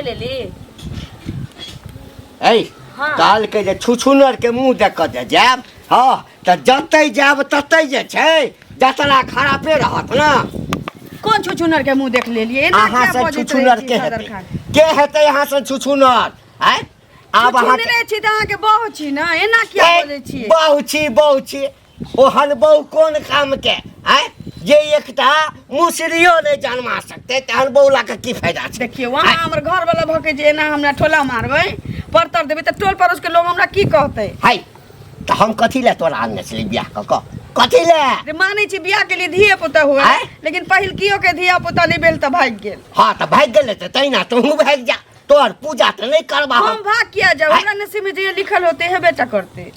ले लेली ऐ काल के जे छुछुनर के मुंह देख के जे जाब हां त जतै जाब ततै जे छै जतना खराबे रहत ना। कौन छुछुनर के मुंह देख लेलिए एना अहाँ क्या से बजैत छुछुनर रहै के छी सदर हेतै खान के हेतै अहाँ से छुछुनर आय आब अहाँ छुछुनरे छी त अहाँ के बहु छी ना एना क्या बोलै छी बहु छी ओहन बहु कोन काम के आय जे एकटा मुसरियो नहीं जन्मा सकते तहन बौला के की फायदा छै। देखिए वहाँ हमर घर वाला भके जे एना हमरा ठोला मारबै परतर देबै त टोल पड़ोस के लोग हमरा की कहतै। हाय त हम कथी ले तोरा आनने छली बियाह क कथी ले रे मानै छी बियाह के लिए धिया पुता हुए लेकिन पहिलकियो के धिया पुता नहीं भेल त भाग गेल। हां त भाग गेले त तैना तू भाग जा तोर पूजा त नहीं करबा हम भाग किया जाऊ हमरा नसीब में जे लिखल होते है बेटा करते।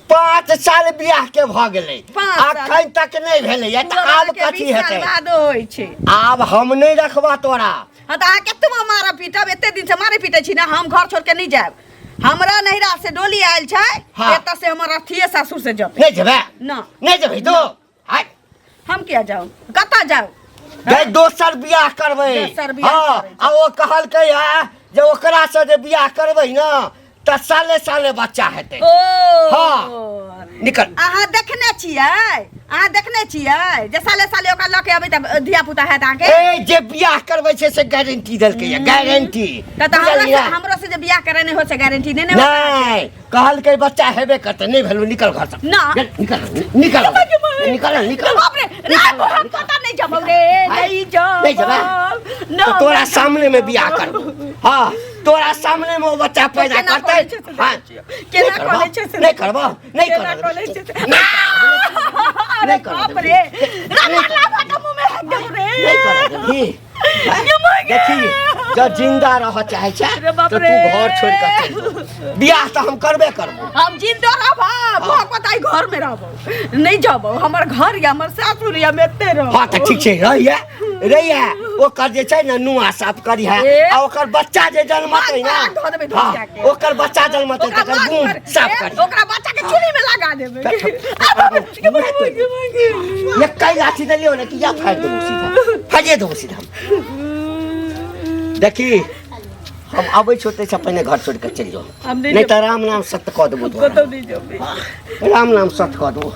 5 साल बियाह के भ गेलै 5 साल अखन तक नहीं भेलै त आब कथी हेतै बाद होय छै। आब हम नहीं रखबा तोरा हां त आ केतबो मारा पीटब एते दिन से मारे पीटे छी ना हम घर छोड़ के नहीं जाब। हमरा नहिरा से डोली आयल छै एत से हमर अथिए सासुर से जब नहीं जेबे ना नहीं जेबे तो हाय हम किया जाऊ कता जाऊ गई दोसर बियाह करबै हां आ ओ कहलकै जे ओकरा से जे बियाह करबै ना त साले साले बच्चा हेतै। ओ हां निकल अहाँ देखने छियै जे साले साले ओकरा लके अबै त धिया पुता हैत आके ए जे बियाह करबै छै से गारंटी देलकै है गारंटी त हमरो से जे बियाह करे नहीं हो से गारंटी नहीं नहीं कहलकै बच्चा हेबे करते नहीं भेलु निकल घर से ना निकल निकल निकल निकल बाप रे हम पता नहीं जब रे नहीं जब ना तोरा सामने में बियाह करबो हां तोरा सामने में वो बच्चा पैदा करतै हां केना कोले छै से नहीं करबो नहीं करबो अरे बाप रे रामला बाटा मुंह में हक दे रे नहीं करबो देखी जब जिंदा रह चाहे छै तो तू घर छोड़ के चल बियाह त हम करबे करबो हम जिंदा रहबो भोक बताई घर में रहबो नहीं जाबो हमर घर या हमर सासुर या में एते रहबो हां त ठीक छै रहिए ओकर जे छै ना नुआ साफ करी है आ ओकर बच्चा जे जन्मतै ना ओकर बच्चा जन्मतै तकर मुंह साफ करी ओकरा बच्चा के चूल्ही में लगा देबै ये कई लाठी दलियो ना कि या फाड़ दो सीधा फाड़े दो सीधा देखी हम आबै छोटे से पहले घर छोड़ के चल जाओ नहीं तो राम नाम सत्य कह देबो कतो नहीं जेबै राम नाम सत्य कह दो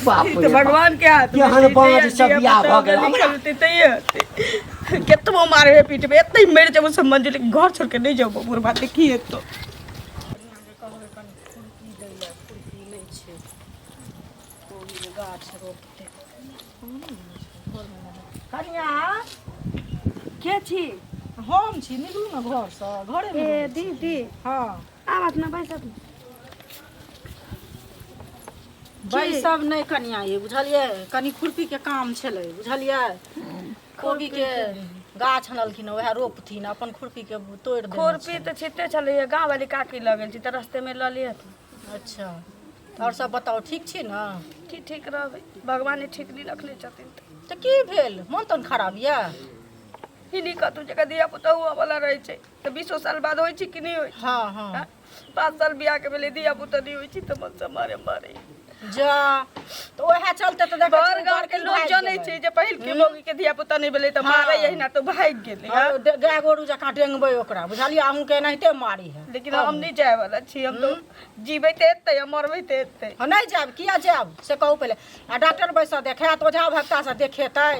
बाप रे भगवान के हाथ केहन बाँझ सब बियाह भ गेल हमरा केतबो मारे पीटबे एते मर जेबो सब मंजिल घर छोड़ के नहीं जाबो पूरा बात की हेतो कन्या के छी हम छी निकलू ना घर से घरे में ए दीदी हां आवाज ना बैसत भाई सब नहीं कनिया ये बुझलिए कनी खुरपी के काम छले बुझलिए कोबी के गाछ हनलखिन वह रोपथिन अपन खुरपी के तोड़ दे खुरपी तो छिते चले गांव वाली काकी लगल छी त रास्ते में ल लियत। अच्छा और सब बताओ ठीक छी ना ठीक रहबै भगवान ठीक नहीं रखले छथिन त की भेल मन तन खराब या हिनी कतु जगह दिया पुता हुआ वाला रहे छै त 20 साल बाद होई छी कि नहीं होई। हां हां 5 साल बियाह के बेले दिया पुता नहीं होई छी त मन से मारे जा तो वह चलते तो देखो घर के लोग जाने छै जे पहिल के लोग के दिया पुता नहीं भेले त मारे यही ना तो भाग गेले गाय गोरू जका डेंगबै ओकरा बुझलिए आहू के एनाहिते मारी है लेकिन हम नहीं जाए वाला छी हम तो जीबै ते एते मरबै ते एते हम नहीं जाब किया जाब से कहू पहले आ डॉक्टर बैसा देखे तो ओझा भक्ता से देखेतै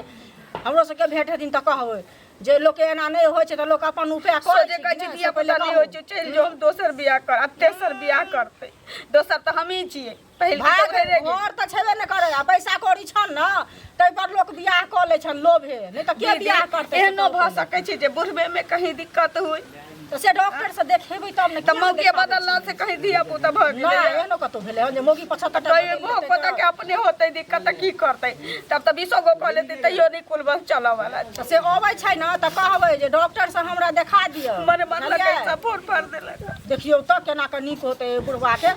हमरो सबके भेट हेथिन त कहबै जे लोग के एना नहीं होय छै त लोग अपन उपाय करे जे कहै छै दिया पुता नहीं होय छै चल जो हम दोसर बियाह कर अब तेसर बियाह करते दोसर त हम ही छियै पहिल घर त छेबे न करे आ पैसा कौड़ी छन न तै पर लोग बियाह क ले छन लोभे नहीं त के बियाह करते एहनो भ सकै छै जे बुढ़बे में कहीं दिक्कत होय तो से डॉक्टर से देखेबै तब न त मौके बदलला से कहीं दिया पुता भ गेलै ना एनो कतो भेले जे मोगी 75 तो एगो पता के अपने होतै दिक्कत की करतै तब त 20 गो कह लेतै तैयो नहीं कुल बस चला वाला से अबै छै न त कहबै जे डॉक्टर से हमरा देखा दियो मने मन लगे सब फोन पर देलक देखियो त केना क नीक होतै बुढ़वा के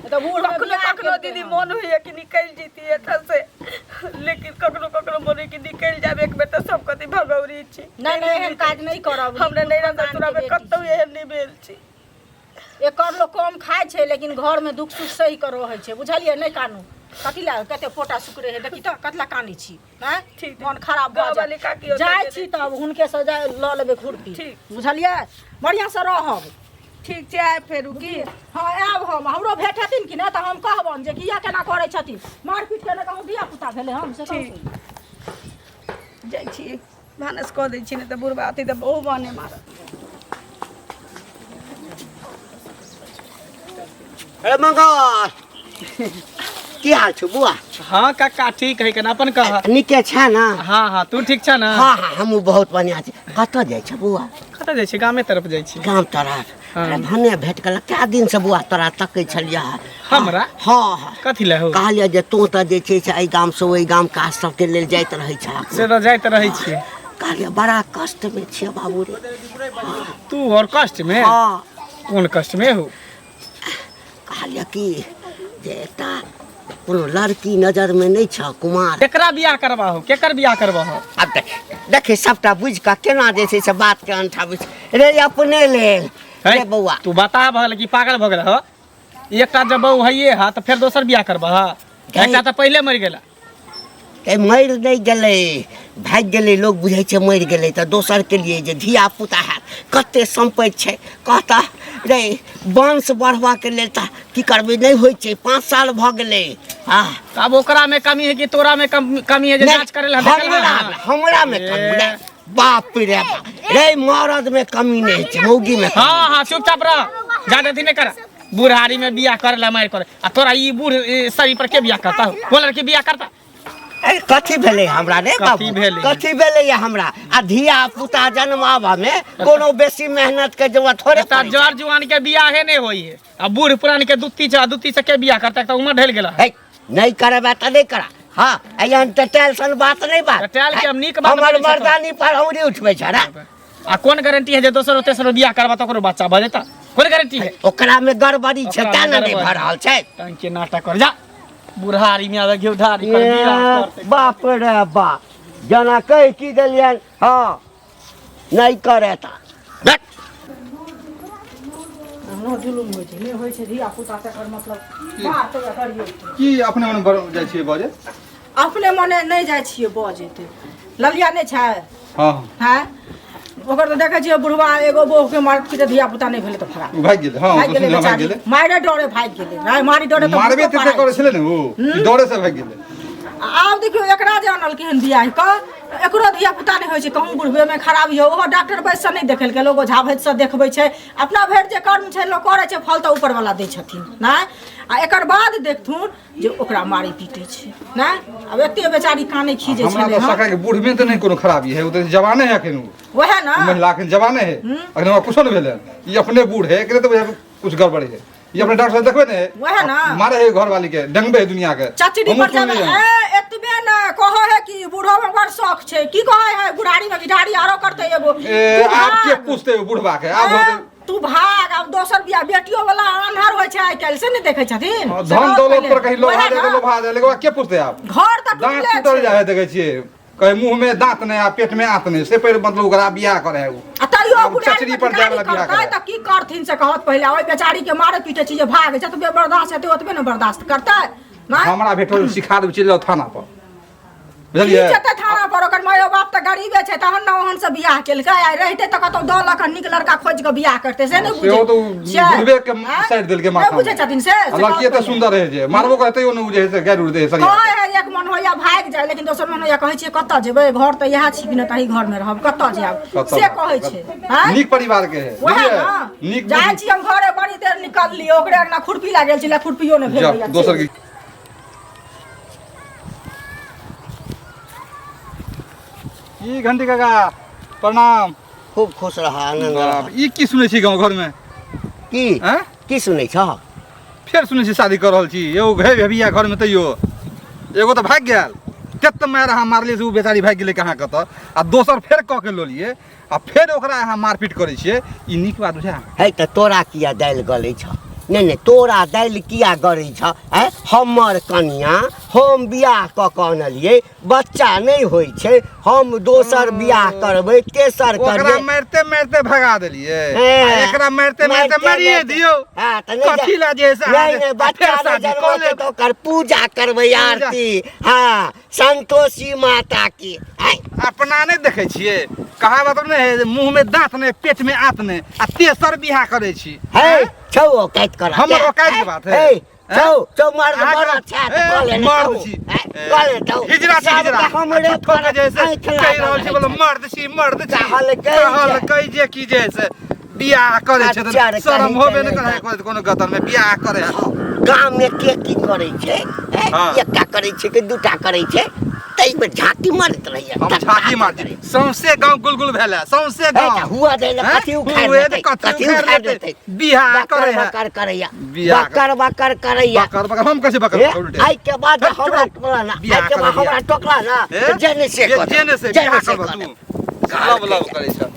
तो बूढ़ कखनो दीदी मन होइए कि निकल जीती एतऽ से लेकिन कखनो मन कि निकल जाब एक बेर त सब कति भगौरी छी नहीं एहन काज नहीं करब हमरा नहीं रहत तोरा में कतौ एहन नहीं भेल छी एकर लोग कम खाय छै लेकिन घर में दुख सुख सही कर रहै छै बुझलिए नहीं कानू कथी ला कते पोटा सुकरे है देखी त कतला कानी छी हैं ठीक। मन खराब भ गाँव वाली काकी जाय ओतऽ जाय छी तब हुनके से जाय ल लेबे खुरपी ठीक। बुझलियै बढ़िया से रहब ठीक छै आइ फेर की हाँ आब हम हमरो भेट हेथिन कि नहि तऽ हम कहबनि जे किया केना करै छथिन मारपीट केने कहूँ धिया पुता भेलै हम से ठीक। कहू। जाइ छी भानस कऽ दै छी नहि तऽ बुढ़बा अति तऽ बहु बने मारत अरे मंगल की हाल छौ बुआ हाँ काका ठीक है केना अपन कह नीके छै ना हाँ हाँ तू ठीक छ ना हाँ हाँ हमहूँ बहुत बढ़िया छी कतऽ जाइ छ बुआ कतऽ जाइ छी गामे तरफ जाइ छी गाम तरफ हाँ। अरे भने भेट कल कए दिन से बुआ तोरा तकै छलिया हमरा हाँ हाँ कथी ले हो कहलिए जे तू तऽ जे छै से एहि गाम से ओहि गाम काज सबके लेल जाइत रहै छ से तऽ जाइत रहै छियै कहलिए बड़ा कष्ट में छियै बाबू रे तू और कष्ट में हाँ कोन कष्ट में हो कहलिए कि जे एकटा कोनो लड़की नजर में नहीं छ कुमार केकरा बियाह करबा हो केकर बियाह करबा हो अब देखे सबटा बुझ कऽ केना जे छै से बात के अंठा बुझ रे अपने लेल है? रे बौआ तू बता भगल कि पागल भ गेल हो एकटा जब बहू हइये हा तो फिर दोसर बियाह करबा हा एकटा तो पहले मर गेला ए मरि नहीं गेलै भाग गेलै लोग बुझै छै मरि गेलै तऽ दोसर के लिए जे धिया पुता है कते संपत्ति छै कहता रे वंश बढ़वा के लेल तऽ की करबै नहीं होइ छै 5 साल भ गेलै हाँ अब ओकरा में कमी है कि तोरा में कमी है जे नहीं, जांच करे ला देखल बा? हमरा में कमी ए। नहीं बाप रे बाप रे मरद में कमी नहीं छै मौगी में कमी। हाँ हाँ चुपचाप रह ज्यादा थी नहीं कर बुढ़ारी में बियाह करे ला मार करे आ तोरा ई बूढ़ शरीर पर के बियाह करता हो वो लड़की बियाह करता ए कथी भेलै हमरा रे कथी बाबू भेलै? कथी भेलै या हमरा आ धिया पुता जन्माबा में कोनो बेसी मेहनत के जरूरत थोड़े ता पड़ै छै। जवान जुआन के बियाहे नहीं होई है अब बूढ़ पुरान के दुत्ती से के बियाह करता तो उम्र ढल गेला है नहीं करबा त नहीं करा हाँ एहन त टेंशन बात नहीं बात टेल के हम नीक बात हमर बोलै छै तो। मर्दानी पर औरी उठबै छ रे आ कौन गारंटी है जे दोसर तेसर बियाह करबा तो ओकरो बच्चा भ जेता कोन गारंटी है ओकरा में गड़बड़ी छै ओकरा तें में ने नहीं गड़बड़ी। भऽ रहल छै तंग के नाटक कर जा बुढ़ारी में आवे घेउ धारी पर बियाह करते बाप रे बाप जना कह की देलियन हाँ नहीं करे ता देख हमरो जुलुम होइ छै नहि होइ छै धिया पुता तकर मतलब बात तो करियो की अपने मने जाइ छियै बाजे अपने मने नहीं जाइ छियै बजेते ललिया नहीं छै हाँ हैं ओकर तो देखे छियै बुढ़वा एगो बहू के मार पीटे धिया पुता नहीं भेले तो फराक भाग गेलै हाँ भाग गेलै भाग बेचारी गेलै मारे डरे भाग गेलै नहीं मारी डरे तो मारबे भूखो ते करे पड़ाइ छै। छले ने ओ डरे से भाग गेलै आब देखियो एकरा जानल केहन बियाह क एकरो धिया पुता नहीं होइ छै कहूँ बुढ़बे में खराबी हो ओहो डॉक्टर बैस से नहीं देखेल के लोग ओझा वैद्य से देखबै छै अपना भरि जे कर्म छै लोग करे छै फल तऽ ऊपर वाला दै छथिन नहीं आ एकर बाद देखथुन जे ओकरा मारी पीटे छै नहीं अब एते बेचारी काने खीजे हमरा छले तो सका के बूढ़ में तो नहीं कोनो खराबी है वो तो जवाने है अखन वहे ना महिला अखन जवाने है अखन हमरा कुछो नहीं भेलै ई अपने बूढ़ है एकरे तो कुछ गड़बड़ है ये अपने डॉक्टर से देखबे ने वहे ना मारे है घर वाली के डंगबे है दुनिया के चाचीडी हमहूँ पर जाबे सुनलियै। ए एतबे ना कहो है कि बूढ़ो में बड़ शौक छै की कहे है बुढ़ारी में बिढ़ारी आरो करते एगो ए तू आप के भाग। पूछते हो बुढ़वा के आप ए, होते तू भाग अब दोसर बियाह बेटियों वाला अन्हार होइ छै आइ काल्हि से नहीं देखे छथिन धन दौलत पर कहीं लोभा वहे जाए ना। लोभा जाए लेकिन के पूछते आप घर तक दांत टूटल जाए है देखे छियै कहे मुंह में दांत नहीं आ पेट में आंत नहीं से पर मतलब ओकरा बियाह करे है उ तैयो आब चचरी पर जाए वाला बियाह करे त की करथिन से कहत पहिले ओइ बेचारी के मारे पीटे छी जे भाग जतबे बर्दाश्त हेतै ओतबे न बर्दाश्त करतै नहीं हमरा भेटल सिखा देब चलि जाओ थाना पर बुझलियै जेतै थाना पर ओकर मायो बाप त गरीबे छै तहन न ओहन से बियाह केलकै आइ रहितै त कतौ दलक नीक लड़का खोज के बियाह करतै से नहीं सेहो तो बुझे बुढ़बे के साइड देल के माथा नहीं बुझे छथिन से लड़की एते सुंदर है जे मारबो कहते ओने जे है से गैर उड़ दे सरिया कहे है एक मन होइया भाग जाए लेकिन दोसर मन होइया कहै छियै कतऽ जेबै घर त इएह छी कि न तही घर में रहब कतऽ जायब कतऽ से कहै छै हैं नीक परिवार के है वहे बुझलियै ना नीक जाइ छी हम घरे बड़ी देर निकलली ओकरे अंगना खुरपी लागल छलै खुरपियो ने भेल जा दोसर के ई घंटी काका प्रणाम खूब खुश रहा आनंद बाप रहा ई की सुनै छी गांव घर में की हैं की सुनै छ फेर सुनै छी शादी कर रहल छी एगो घे भेबिया घर में तैयो एगो तो भाग गेल केत मार अहाँ मारलिए से उ बेचारी भाग गेलै कहाँ कत आ दोसर फेर कह के लोलिए आ फेर ओकरा अहाँ मारपीट करै छियै ई नीक बात बुझा है त तोरा किया दालि गलै छ नहीं तोरा दाइल किया गरै छ हैं हमर कनिया हम बियाह क के अनलिए बच्चा नहीं होई छे हम दोसर बियाह करबै तेसर ओकरा करबै मारते मारते भगा देलिए हैं। आ एकरा मारते मारते मारिए दियो हां त नहीं कथी ला जे से नहीं बच्चा ने जन्म तो कर पूजा करबै आरती हां संतोषी माता की हैं अपना नहीं देखे छिए कहावत नहीं मुंह में दांत नहीं पेट में आंत नहीं आ तेसर बियाह करे छी है छौ औकात कर हमर औकात के बात है छौ मर्द बड़ा अच्छा त कॉले मर्द छी कॉले तो हिजरा छी हिजरा हमरे ठोक जैसे कह रहल छी बोलो मर्द छी कहल कह जे की जैसे बियाह करे छै त शरम होबे न करे कोनो गतर में बियाह करे गांव में के की करे छै एकटा करे छै कि दूटा करे छै तई में झांकी मारत रहिए हम झांकी मारती सौंसे गांव गुलगुल भेला सौंसे गांव हुआ दे ना कथी उखाड़ देते बियाह करे है बकर करैया बियाह बकर करैया बकर हम कैसे बकर उल्टे आई के बाद हमरा टोकला ना आई के बाद हमरा टोकला ना जेने से बियाह करब तू लव लव करे छ